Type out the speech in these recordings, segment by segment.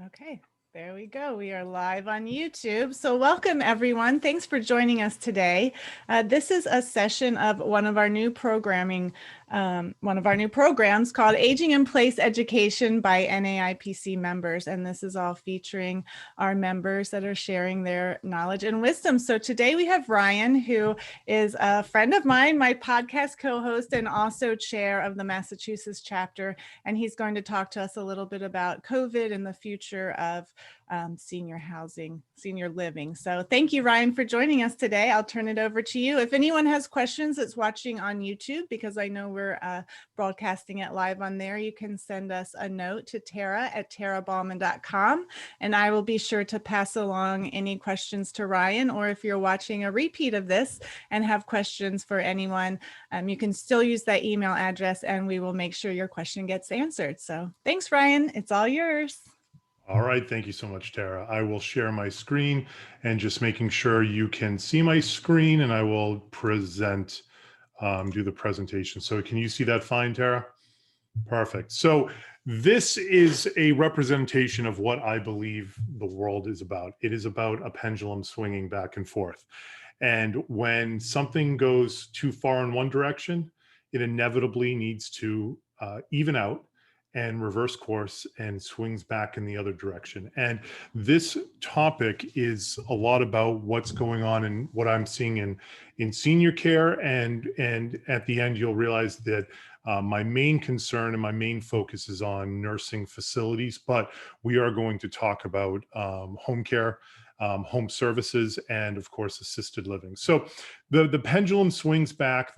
Okay, there we go. We are live on YouTube. So welcome everyone. Thanks for joining us today. This is a session of one of our new programs called Aging in Place Education by NAIPC members. And this is all featuring our members that are sharing their knowledge and wisdom. So today we have Ryan, who is a friend of mine, my podcast co-host, and also chair of the Massachusetts chapter. And he's going to talk to us a little bit about COVID and the future of senior housing, senior living. So thank you, Ryan, for joining us today. I'll turn it over to you. If anyone has questions that's watching on YouTube, because I know we're broadcasting it live on there, you can send us a note to tara@taraballman.com, and I will be sure to pass along any questions to Ryan. Or if you're watching a repeat of this and have questions for anyone, you can still use that email address and we will make sure your question gets answered. So thanks, Ryan. It's all yours. All right. Thank you so much, Tara. I will share my screen and just making sure you can see my screen, and I will present, do the presentation. So can you see that fine, Tara? Perfect. So this is a representation of what I believe the world is about. It is about a pendulum swinging back and forth. And when something goes too far in one direction, it inevitably needs to even out and reverse course and swings back in the other direction. And this topic is a lot about what's going on and what I'm seeing in senior care. And at the end, you'll realize that my main concern and my main focus is on nursing facilities, but we are going to talk about home care, home services, and of course, assisted living. So the pendulum swings back,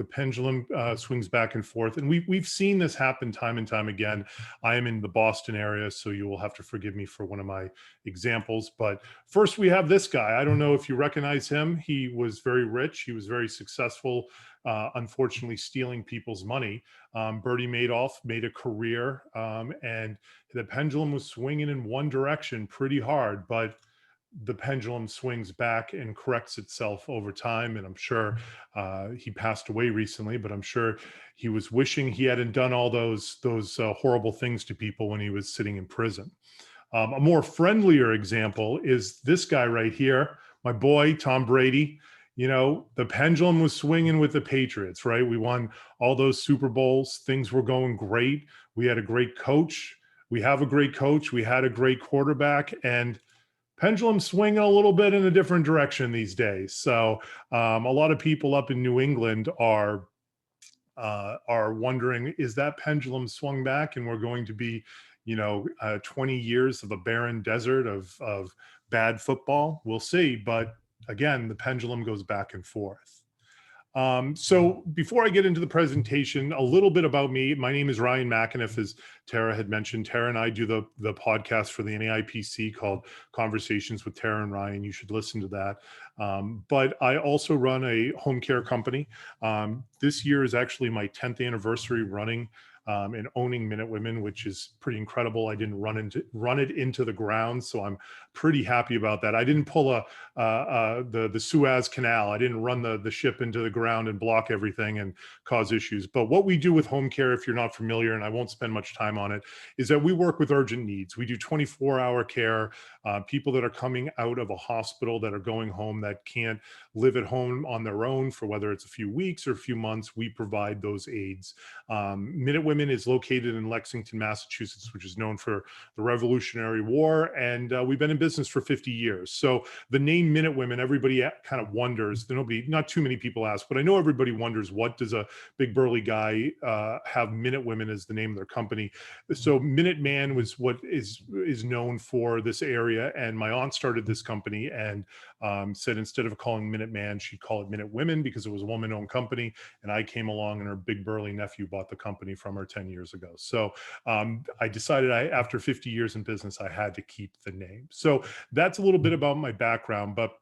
swings back and forth. And we've seen this happen time and time again. I am in the Boston area, so you will have to forgive me for one of my examples. But first we have this guy. I don't know if you recognize him. He was very rich. He was very successful, unfortunately stealing people's money. Bernie Madoff made a career, and the pendulum was swinging in one direction pretty hard, but the pendulum swings back and corrects itself over time. And I'm sure he passed away recently, but I'm sure he was wishing he hadn't done all those horrible things to people when he was sitting in prison. A more friendlier example is this guy right here, my boy, Tom Brady. You know, the pendulum was swinging with the Patriots, right? We won all those Super Bowls. Things were going great. We had a great coach. We have a great coach. We had a great quarterback, and pendulum swinging a little bit in a different direction these days. So a lot of people up in New England are wondering, is that pendulum swung back and we're going to be, 20 years of a barren desert of bad football? We'll see. But again, the pendulum goes back and forth. So before I get into the presentation, a little bit about me. My name is Ryan McEniff, as Tara had mentioned. Tara and I do the podcast for the NAIPC called Conversations with Tara and Ryan. You should listen to that. But I also run a home care company. This year is actually my 10th anniversary running and owning Minute Women, which is pretty incredible. I didn't run it into the ground, so I'm pretty happy about that. I didn't pull the Suez Canal. I didn't run the ship into the ground and block everything and cause issues. But what we do with home care, if you're not familiar, and I won't spend much time on it, is that we work with urgent needs. We do 24-hour care. People that are coming out of a hospital that are going home that can't live at home on their own for whether it's a few weeks or a few months, we provide those aids. Minute Women is located in Lexington, Massachusetts, which is known for the Revolutionary War, and we've been in business for 50 years. So the name Minute Women, everybody kind of wonders. Not too many people ask, but I know everybody wonders, what does a big burly guy have Minute Women as the name of their company? So Minute Man was what is known for this area, and my aunt started this company and said instead of calling Minute Man, she'd call it Minute Women because it was a woman-owned company. And I came along, and her big burly nephew bought the company from her 10 years ago. So I decided after 50 years in business, I had to keep the name. So that's a little bit about my background. But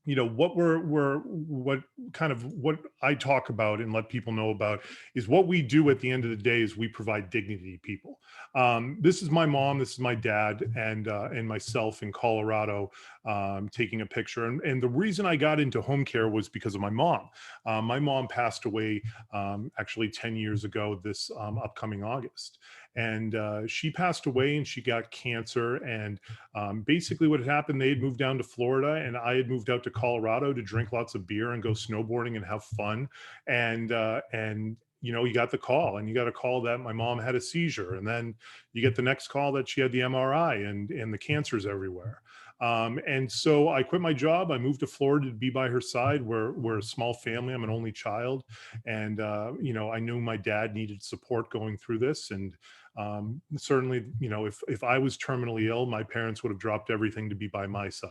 what kind of what I talk about and let people know about is what we do at the end of the day is we provide dignity to people. This is my mom, this is my dad, and myself in Colorado, taking a picture. And the reason I got into home care was because of my mom. My mom passed away actually 10 years ago this upcoming August. And she passed away and she got cancer. And basically what had happened, they had moved down to Florida and I had moved out to Colorado to drink lots of beer and go snowboarding and have fun. And you got the call, and you got a call that my mom had a seizure, and then you get the next call that she had the MRI and the cancer's everywhere. And so I quit my job. I moved to Florida to be by her side. We're a small family. I'm an only child, and I knew my dad needed support going through this, and certainly, if I was terminally ill, my parents would have dropped everything to be by my side.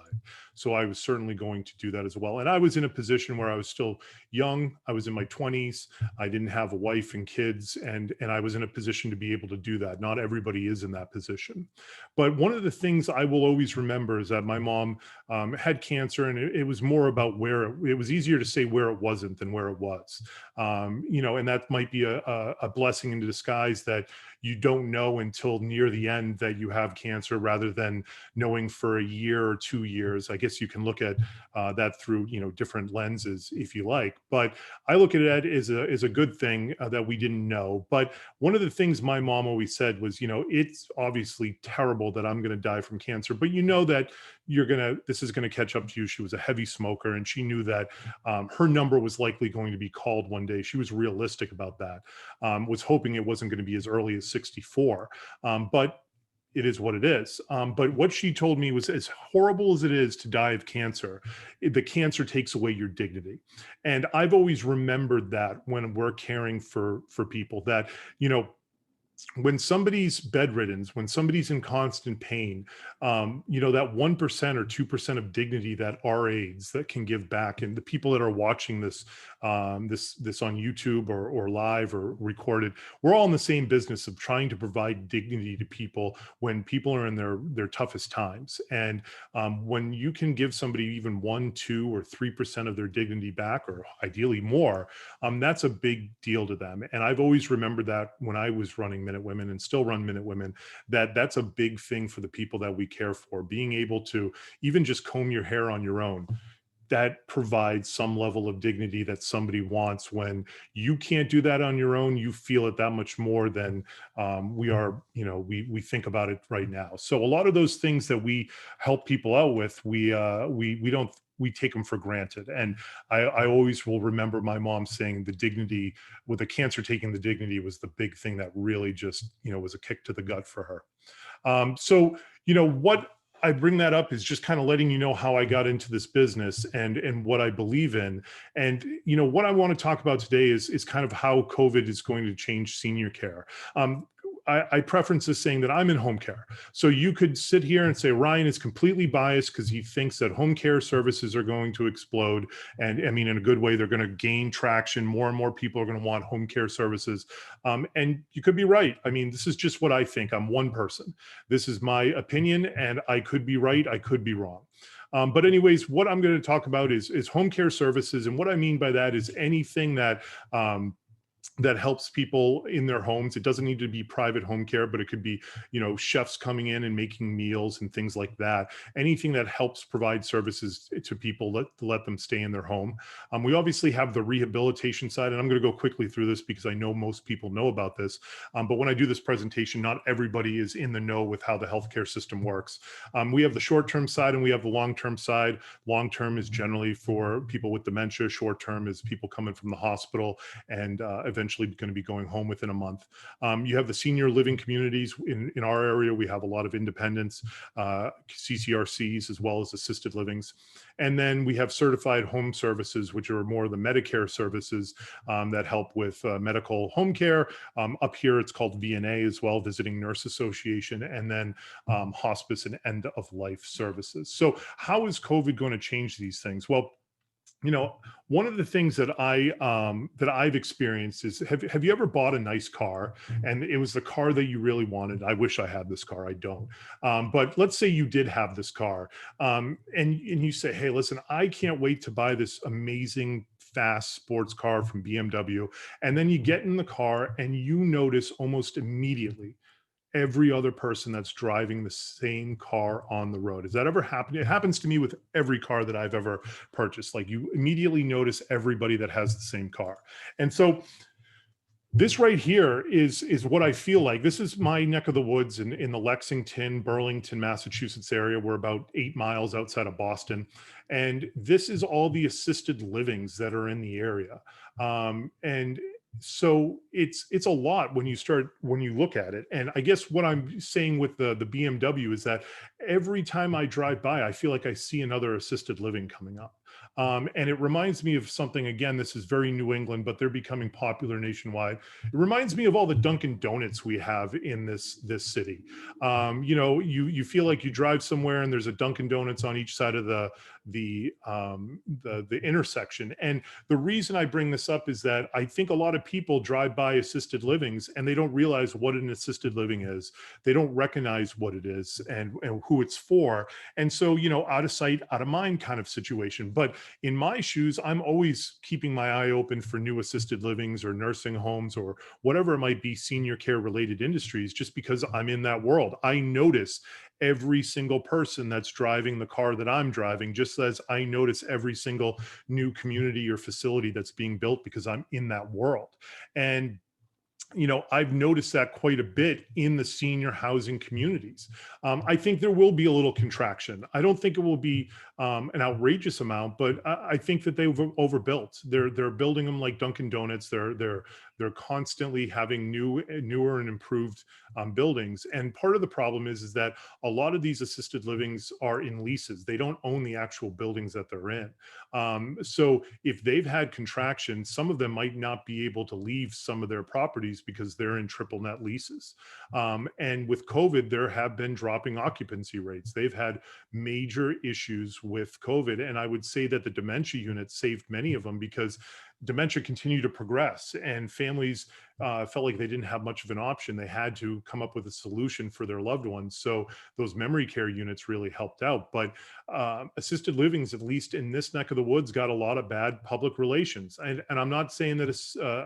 So I was certainly going to do that as well. And I was in a position where I was still young. I was in my 20s. I didn't have a wife and kids, and I was in a position to be able to do that. Not everybody is in that position. But one of the things I will always remember is that my mom had cancer, and it was more about where it was easier to say where it wasn't than where it was. And that might be a blessing in disguise, that you don't know until near the end that you have cancer, rather than knowing for a year or 2 years. I guess you can look at that through different lenses if you like, but I look at it as a good thing that we didn't know. But one of the things my mom always said was, it's obviously terrible that I'm going to die from cancer, but that this is going to catch up to you. She was a heavy smoker, and she knew that her number was likely going to be called one day. She was realistic about that. Was hoping it wasn't going to be as early as 64, but it is what it is. But what she told me was, as horrible as it is to die of cancer, the cancer takes away your dignity. And I've always remembered that when we're caring for people, that, when somebody's bedridden, when somebody's in constant pain, that 1% or 2% of dignity that our aides that can give back, and the people that are watching this, this on YouTube or live or recorded, we're all in the same business of trying to provide dignity to people when people are in their toughest times. And when you can give somebody even 1, 2, or 3% of their dignity back, or ideally more, that's a big deal to them. And I've always remembered that when I was running Minute Women, and still run Minute Women, that's a big thing for the people that we care for. Being able to even just comb your hair on your own, that provides some level of dignity that somebody wants. When you can't do that on your own, you feel it that much more than we are, we think about it right now. So a lot of those things that we help people out with, we take them for granted. And I always will remember my mom saying the dignity, with the cancer taking the dignity, was the big thing that really just, was a kick to the gut for her. So, what I bring that up is just kind of letting you know how I got into this business and what I believe in. And, what I want to talk about today is kind of how COVID is going to change senior care. I preference this saying that I'm in home care. So you could sit here and say Ryan is completely biased because he thinks that home care services are going to explode. And I mean, in a good way, they're going to gain traction. More and more people are going to want home care services. And you could be right. I mean, this is just what I think. I'm one person. This is my opinion, and I could be right. I could be wrong. But anyways, what I'm going to talk about is home care services. And what I mean by that is anything that that helps people in their homes. It doesn't need to be private home care, but it could be, chefs coming in and making meals and things like that. Anything that helps provide services to people, to let them stay in their home. We obviously have the rehabilitation side, and I'm going to go quickly through this because I know most people know about this. But when I do this presentation, not everybody is in the know with how the healthcare system works. We have the short-term side and we have the long-term side. Long-term is generally for people with dementia. Short-term is people coming from the hospital and eventually going to be going home within a month. You have the senior living communities. In our area, we have a lot of independents, CCRCs, as well as assisted livings. And then we have certified home services, which are more the Medicare services that help with medical home care. Up here, it's called VNA as well, Visiting Nurse Association, and then hospice and end of life services. So how is COVID going to change these things? Well, you know, one of the things that I've experienced is, have you ever bought a nice car and it was the car that you really wanted? I wish I had this car. I don't. But let's say you did have this car, and you say, hey, listen, I can't wait to buy this amazing fast sports car from BMW. And then you get in the car and you notice almost immediately every other person that's driving the same car on the road. Has that ever happened? It happens to me with every car that I've ever purchased. Like, you immediately notice everybody that has the same car. And so this right here is what I feel like. This is my neck of the woods in the Lexington, Burlington, Massachusetts area. We're about 8 miles outside of Boston. And this is all the assisted livings that are in the area. And so it's a lot when you look at it. And I guess what I'm saying with the BMW is that every time I drive by, I feel like I see another assisted living coming up. And it reminds me of something, again, this is very New England, but they're becoming popular nationwide. It reminds me of all the Dunkin' Donuts we have in this city. You feel like you drive somewhere and there's a Dunkin' Donuts on each side of the intersection. And the reason I bring this up is that I think a lot of people drive by assisted livings and they don't realize what an assisted living is. They don't recognize what it is and who it's for. And so, out of sight, out of mind kind of situation. But in my shoes, I'm always keeping my eye open for new assisted livings or nursing homes or whatever it might be, senior care related industries, just because I'm in that world. I notice every single person that's driving the car that I'm driving, just as I notice every single new community or facility that's being built, because I'm in that world. And I've noticed that quite a bit in the senior housing communities. I think there will be a little contraction. I don't think it will be an outrageous amount, but I think that they've overbuilt. They're building them like Dunkin' Donuts. They're constantly having newer and improved buildings. And part of the problem is that a lot of these assisted livings are in leases. They don't own the actual buildings that they're in. So if they've had contraction, some of them might not be able to leave some of their properties because they're in triple net leases. And with COVID, there have been dropping occupancy rates. They've had major issues with COVID. And I would say that the dementia unit saved many of them, because dementia continued to progress and families felt like they didn't have much of an option. They had to come up with a solution for their loved ones. So those memory care units really helped out. But assisted livings, at least in this neck of the woods, got a lot of bad public relations. And I'm not saying that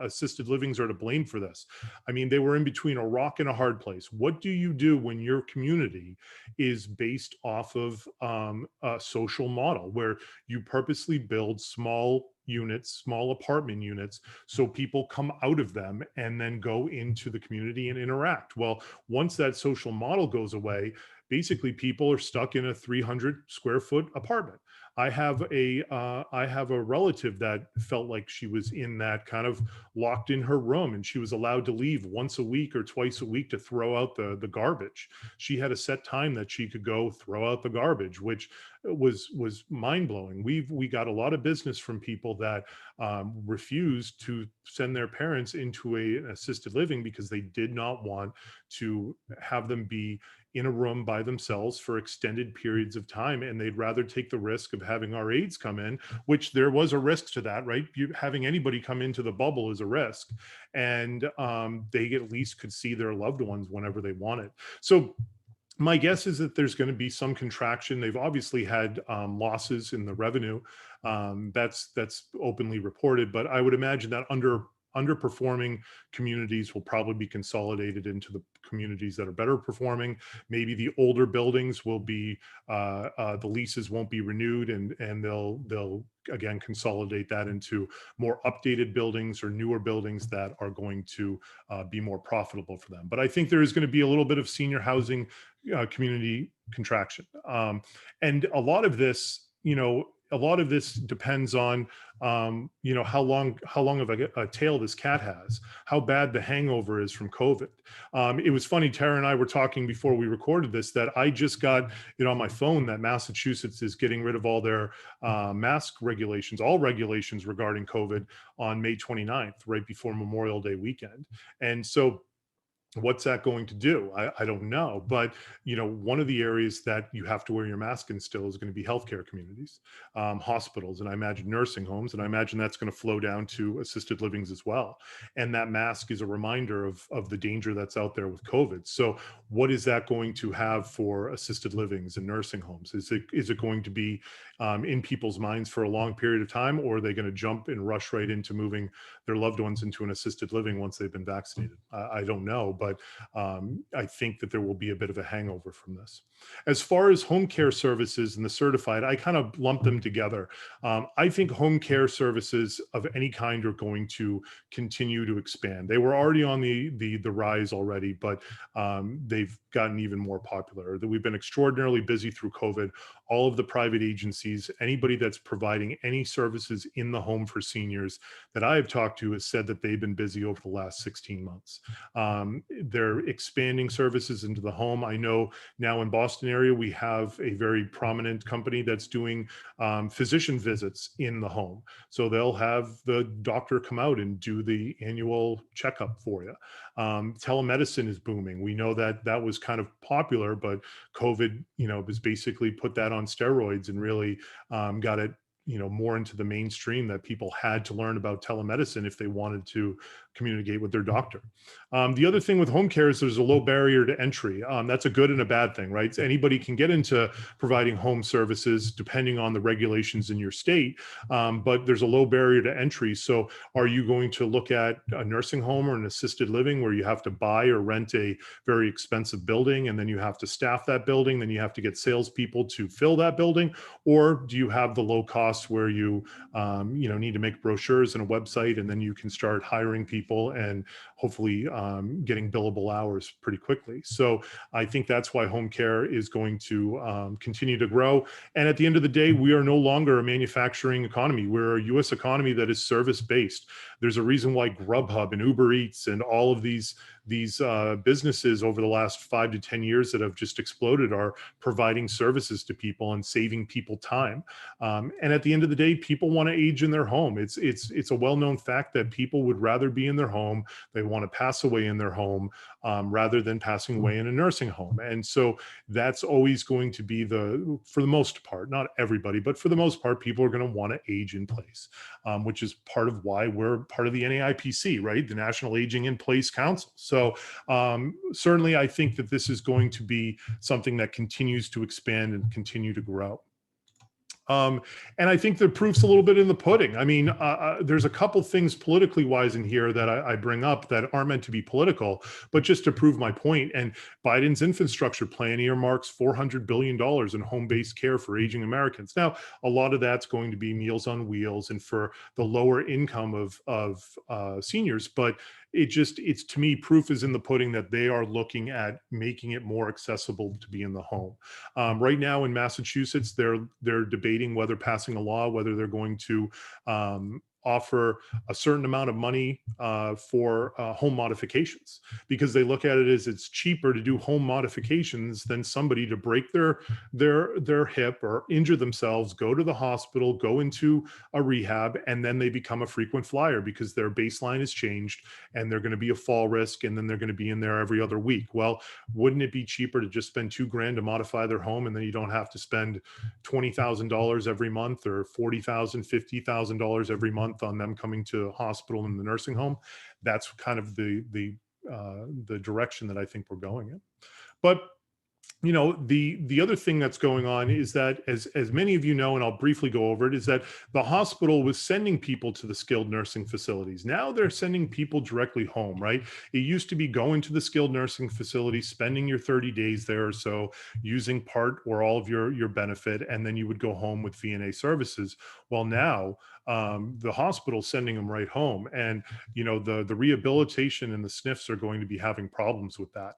assisted livings are to blame for this. I mean, they were in between a rock and a hard place. What do you do when your community is based off of a social model where you purposely build small units, small apartment units, so people come out of them and then go into the community and interact? Well, once that social model goes away, basically people are stuck in a 300 square foot apartment. I have a relative that felt like she was in that, kind of locked in her room, and she was allowed to leave once a week or twice a week to throw out the garbage. She had a set time that she could go throw out the garbage, which was mind blowing. We got a lot of business from people that refused to send their parents into an assisted living because they did not want to have them be in a room by themselves for extended periods of time. And they'd rather take the risk of having our aides come in, which there was a risk to that, right? Having anybody come into the bubble is a risk. And they at least could see their loved ones whenever they wanted. So my guess is that there's going to be some contraction. They've obviously had losses in the revenue. That's openly reported, but I would imagine that underperforming communities will probably be consolidated into the communities that are better performing. Maybe the older buildings will be the leases won't be renewed, and they'll again consolidate that into more updated buildings or newer buildings that are going to be more profitable for them. But I think there is going to be a little bit of senior housing community contraction, and a lot of this, depends on how long of a tail this cat has, how bad the hangover is from COVID. It was funny, Tara and I were talking before we recorded this, that I just got on my phone that Massachusetts is getting rid of all their mask regulations, all regulations regarding COVID, on May 29th, right before Memorial Day weekend. And so What's that going to do? I don't know. But, one of the areas that you have to wear your mask in still is going to be healthcare communities, hospitals, and I imagine nursing homes. And I imagine that's going to flow down to assisted livings as well. And that mask is a reminder of the danger that's out there with COVID. So what is that going to have for assisted livings and nursing homes? Is it going to be in people's minds for a long period of time, or are they going to jump and rush right into moving their loved ones into an assisted living once they've been vaccinated? I don't know, but I think that there will be a bit of a hangover from this. As far as home care services and the certified, I kind of lump them together. I think home care services of any kind are going to continue to expand. They were already on the rise already, but they've gotten even more popular. We've been extraordinarily busy through COVID. All of the private agencies, anybody that's providing any services in the home for seniors that I have talked to has said that they've been busy over the last 16 months. They're expanding services into the home. I know now in Boston area, we have a very prominent company that's doing physician visits in the home. So they'll have the doctor come out and do the annual checkup for you. Telemedicine is booming. We know that that was kind of popular, but COVID, was basically put that on steroids and really got it more into the mainstream, that people had to learn about telemedicine if they wanted to communicate with their doctor. The other thing with home care is there's a low barrier to entry. That's a good and a bad thing, right? So anybody can get into providing home services depending on the regulations in your state, but there's a low barrier to entry. So are you going to look at a nursing home or an assisted living where you have to buy or rent a very expensive building, and then you have to staff that building, then you have to get salespeople to fill that building? Or do you have the low costs where you need to make brochures and a website, and then you can start hiring people and hopefully getting billable hours pretty quickly? So I think that's why home care is going to continue to grow. And at the end of the day, we are no longer a manufacturing economy. We're a US economy that is service-based. There's a reason why Grubhub and Uber Eats and all of these businesses over the last 5 to 10 years that have just exploded are providing services to people and saving people time. And at the end of the day, people want to age in their home. It's a well-known fact that people would rather be in their home. They want to pass away in their home rather than passing away in a nursing home. And so that's always going to be for the most part, not everybody, but for the most part, people are going to want to age in place, which is part of why we're part of the NAIPC, right? The National Aging in Place Council. So certainly I think that this is going to be something that continues to expand and continue to grow. And I think the proof's a little bit in the pudding. I mean, there's a couple things politically wise in here that I bring up that aren't meant to be political, but just to prove my point. And Biden's infrastructure plan earmarks $400 billion in home-based care for aging Americans. Now, a lot of that's going to be Meals on Wheels and for the lower income of seniors, but it's to me, proof is in the pudding that they are looking at making it more accessible to be in the home. Right now in Massachusetts, they're debating whether passing a law, whether they're going to offer a certain amount of money for home modifications, because they look at it as it's cheaper to do home modifications than somebody to break their hip or injure themselves, go to the hospital, go into a rehab, and then they become a frequent flyer because their baseline has changed and they're going to be a fall risk, and then they're going to be in there every other week. Well, wouldn't it be cheaper to just spend $2,000 to modify their home, and then you don't have to spend $20,000 every month or $40,000, $50,000 every month on them coming to a hospital and the nursing home? That's kind of the direction that I think we're going in. But the other thing that's going on is that, as many of you know, and I'll briefly go over it, is that the hospital was sending people to the skilled nursing facilities. Now they're sending people directly home, right? It used to be going to the skilled nursing facility, spending your 30 days there or so, using part or all of your benefit, and then you would go home with VNA services. Well, now the hospital's sending them right home, and the rehabilitation and the SNFs are going to be having problems with that.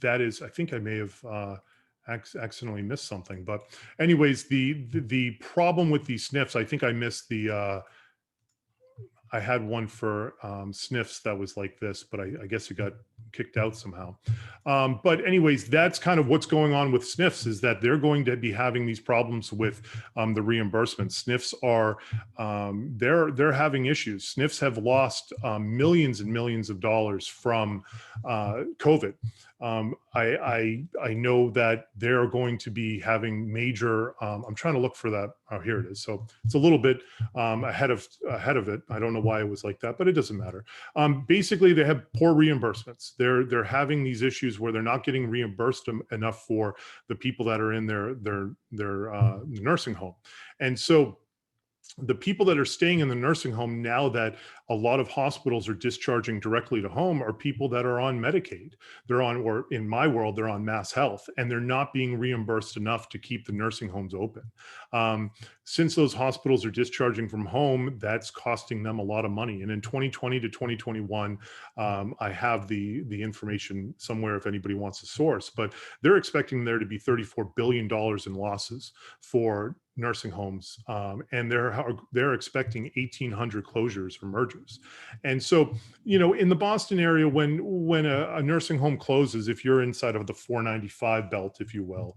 That is, I think I may have accidentally missed something, but anyways, the problem with these SNFs, I think I missed I had one for SNFs that was like this, but I guess it got kicked out somehow. But anyways, that's kind of what's going on with SNFs, is that they're going to be having these problems with the reimbursement. SNFs are, they're having issues. SNFs have lost millions and millions of dollars from COVID. I know that they're going to be having major, I'm trying to look for that. Oh, here it is. So it's a little bit ahead of it. I don't know why it was like that, but it doesn't matter. Basically, they have poor reimbursements. They're having these issues where they're not getting reimbursed enough for the people that are in their nursing home. And so the people that are staying in the nursing home, now that a lot of hospitals are discharging directly to home, are people that are on Medicaid. They're on, or in my world, they're on Mass Health, and they're not being reimbursed enough to keep the nursing homes open. Since those hospitals are discharging from home, that's costing them a lot of money. And in 2020 to 2021, I have the information somewhere if anybody wants a source, but they're expecting there to be $34 billion in losses for nursing homes, and they're expecting 1,800 closures or mergers. And so, you know, in the Boston area, when a nursing home closes, if you're inside of the 495 belt, if you will,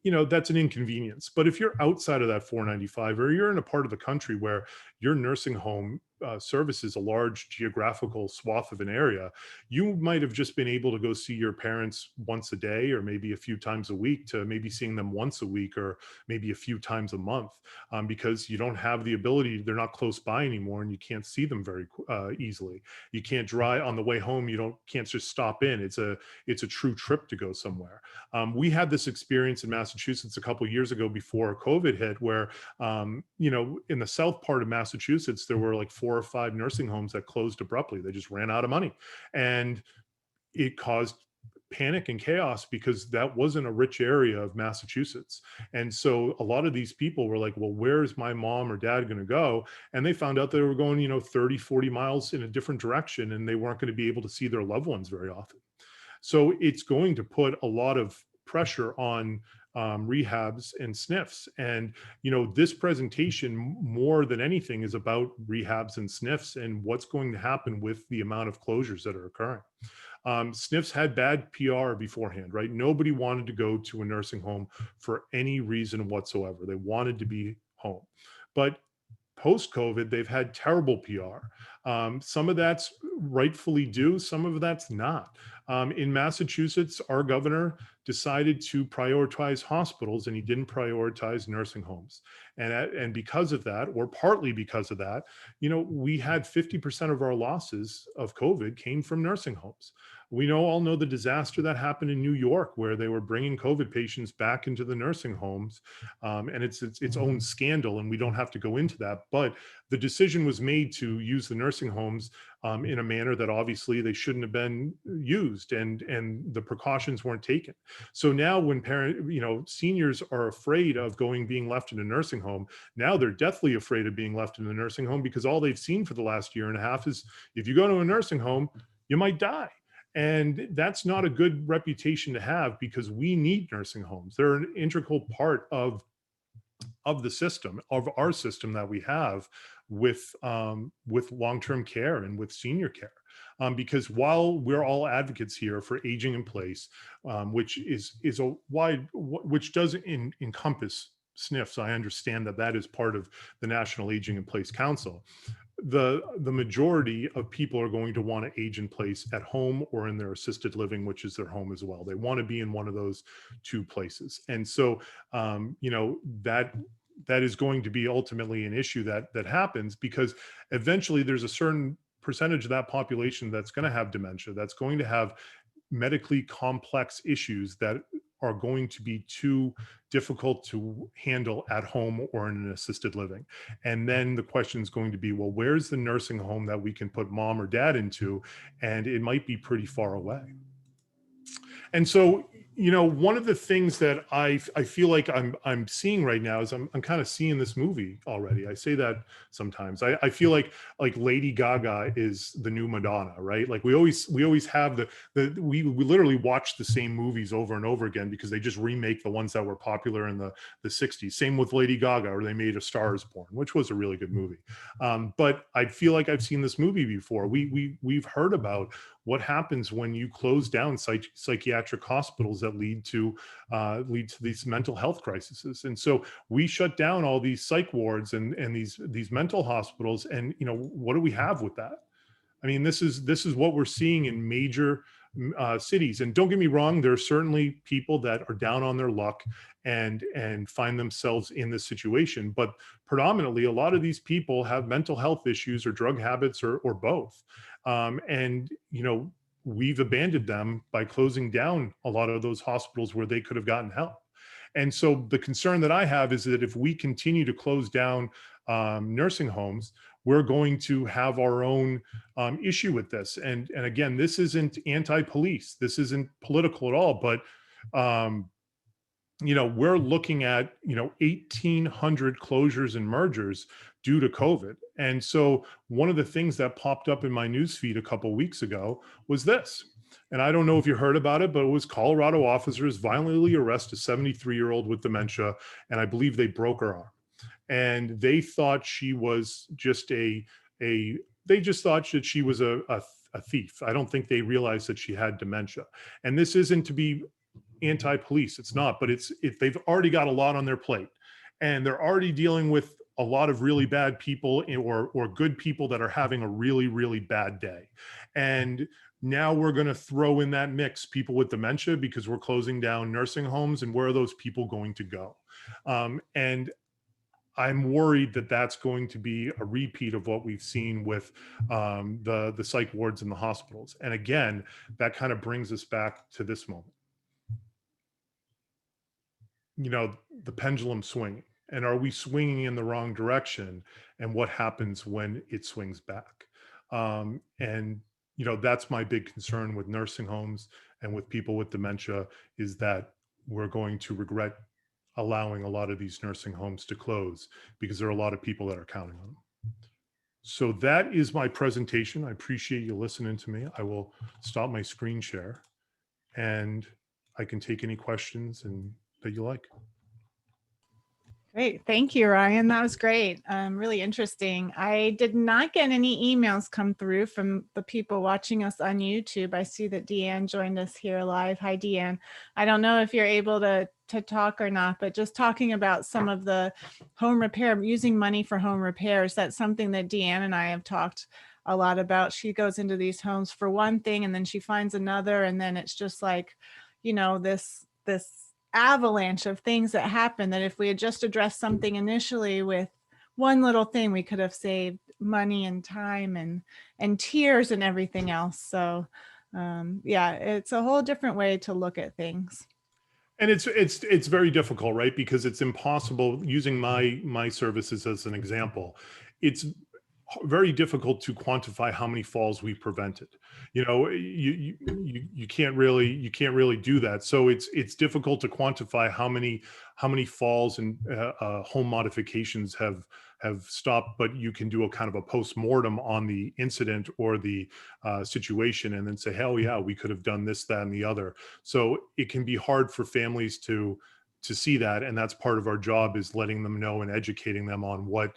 you know, that's an inconvenience. But if you're outside of that 495, or you're in a part of the country where your nursing home services a large geographical swath of an area, you might have just been able to go see your parents once a day, or maybe a few times a week, to maybe seeing them once a week, or maybe a few times a month, because you don't have the ability, they're not close by anymore, and you can't see them very easily. You can't drive on the way home. Can't just stop in. It's a true trip to go somewhere. We had this experience in Massachusetts a couple of years ago before COVID hit, where you know, in the south part of Massachusetts, there were like 4 or 5 nursing homes that closed abruptly. They just ran out of money, and it caused panic and chaos because that wasn't a rich area of Massachusetts. And so a lot of these people were like, well, where's my mom or dad going to go? And they found out they were going, you know, 30, 40 miles in a different direction, and they weren't going to be able to see their loved ones very often. So it's going to put a lot of pressure on rehabs and SNFs. And, you know, this presentation more than anything is about rehabs and SNFs and what's going to happen with the amount of closures that are occurring. SNFs had bad PR beforehand, right? Nobody wanted to go to a nursing home for any reason whatsoever. They wanted to be home. But post-COVID, they've had terrible PR. Some of that's rightfully due, some of that's not. In Massachusetts, our governor decided to prioritize hospitals, and he didn't prioritize nursing homes. And because of that, or partly because of that, you know, we had 50% of our losses of COVID came from nursing homes. We all know the disaster that happened in New York, where they were bringing COVID patients back into the nursing homes, and it's its own scandal, and we don't have to go into that. But the decision was made to use the nursing homes in a manner that obviously they shouldn't have been used, and the precautions weren't taken. So now, when seniors are afraid of being left in a nursing home, now they're deathly afraid of being left in a nursing home, because all they've seen for the last year and a half is, if you go to a nursing home, you might die. And that's not a good reputation to have, because we need nursing homes. They're an integral part of the system, of our system that we have with long-term care and with senior care. Because while we're all advocates here for aging in place, which does encompass SNFs, I understand that is part of the National Aging in Place Council. The majority of people are going to want to age in place at home or in their assisted living, which is their home as well. They want to be in one of those 2 places. And so, that is going to be ultimately an issue that happens, because eventually there's a certain percentage of that population that's going to have dementia, that's going to have medically complex issues that are going to be too difficult to handle at home or in an assisted living. And then the question is going to be, well, where's the nursing home that we can put mom or dad into? And it might be pretty far away. And so, You know, one of the things that I feel like I'm seeing right now is I'm kind of seeing this movie already. I say that sometimes. I feel like Lady Gaga is the new Madonna, right? Like we always have we literally watch the same movies over and over again because they just remake the ones that were popular in the 60s. Same with Lady Gaga, or they made A Star Is Born, which was a really good movie. But I feel like I've seen this movie before. We've heard about what happens when you close down psychiatric hospitals that lead to these mental health crises. And so we shut down all these psych wards and these mental hospitals. And you know, what do we have with that? I mean, this is what we're seeing in major cities. And don't get me wrong, there are certainly people that are down on their luck and find themselves in this situation. But predominantly, a lot of these people have mental health issues or drug habits or both. And you know, we've abandoned them by closing down a lot of those hospitals where they could have gotten help. And so the concern that I have is that if we continue to close down nursing homes, we're going to have our own issue with this. And again, this isn't anti-police. This isn't political at all. But you know, we're looking at, you know, 1,800 closures and mergers due to COVID. And so one of the things that popped up in my newsfeed a couple of weeks ago was this. And I don't know if you heard about it, but it was Colorado officers violently arrest a 73-year-old with dementia, and I believe they broke her arm. And they thought she was just they just thought that she was a thief. I don't think they realized that she had dementia. And this isn't to be anti-police, it's not, but it's if they've already got a lot on their plate and they're already dealing with a lot of really bad people or good people that are having a really bad day. And now we're going to throw in that mix people with dementia because we're closing down nursing homes, and where are those people going to go? And I'm worried that that's going to be a repeat of what we've seen with the psych wards in the hospitals. And again, that kind of brings us back to this moment. You know, the pendulum swinging, and are we swinging in the wrong direction, and what happens when it swings back? And you know, that's my big concern with nursing homes and with people with dementia, is that we're going to regret allowing a lot of these nursing homes to close because there are a lot of people that are counting on them. So that is my presentation. I appreciate you listening to me. I will stop my screen share and I can take any questions that you like. Great. Thank you, Ryan. That was great. Really interesting. I did not get any emails come through from the people watching us on YouTube. I see that Deanne joined us here live. Hi, Deanne. I don't know if you're able to talk or not, but just talking about some of the home repair, using money for home repairs, that's something that Deanne and I have talked a lot about. She goes into these homes for one thing and then she finds another, and then it's just like, you know, this avalanche of things that happen, that if we had just addressed something initially with one little thing, we could have saved money and time and tears and everything else. So yeah, it's a whole different way to look at things. And it's very difficult, right? Because it's impossible, using my services as an example. It's very difficult to quantify how many falls we prevented. You know, you can't really do that. So it's difficult to quantify how many falls and home modifications have stopped, but you can do a kind of a post-mortem on the incident or the situation and then say, hell yeah, we could have done this, that, and the other. So it can be hard for families to see that, and that's part of our job, is letting them know and educating them on what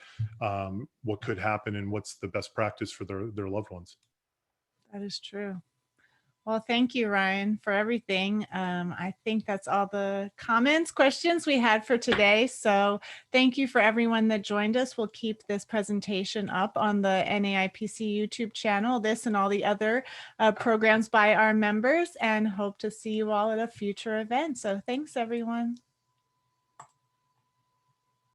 could happen and what's the best practice for their loved ones. That is true. Well, thank you, Ryan, for everything. I think that's all the comments, questions we had for today. So thank you for everyone that joined us. We'll keep this presentation up on the NAIPC YouTube channel, this and all the other programs by our members, and hope to see you all at a future event. So thanks, everyone.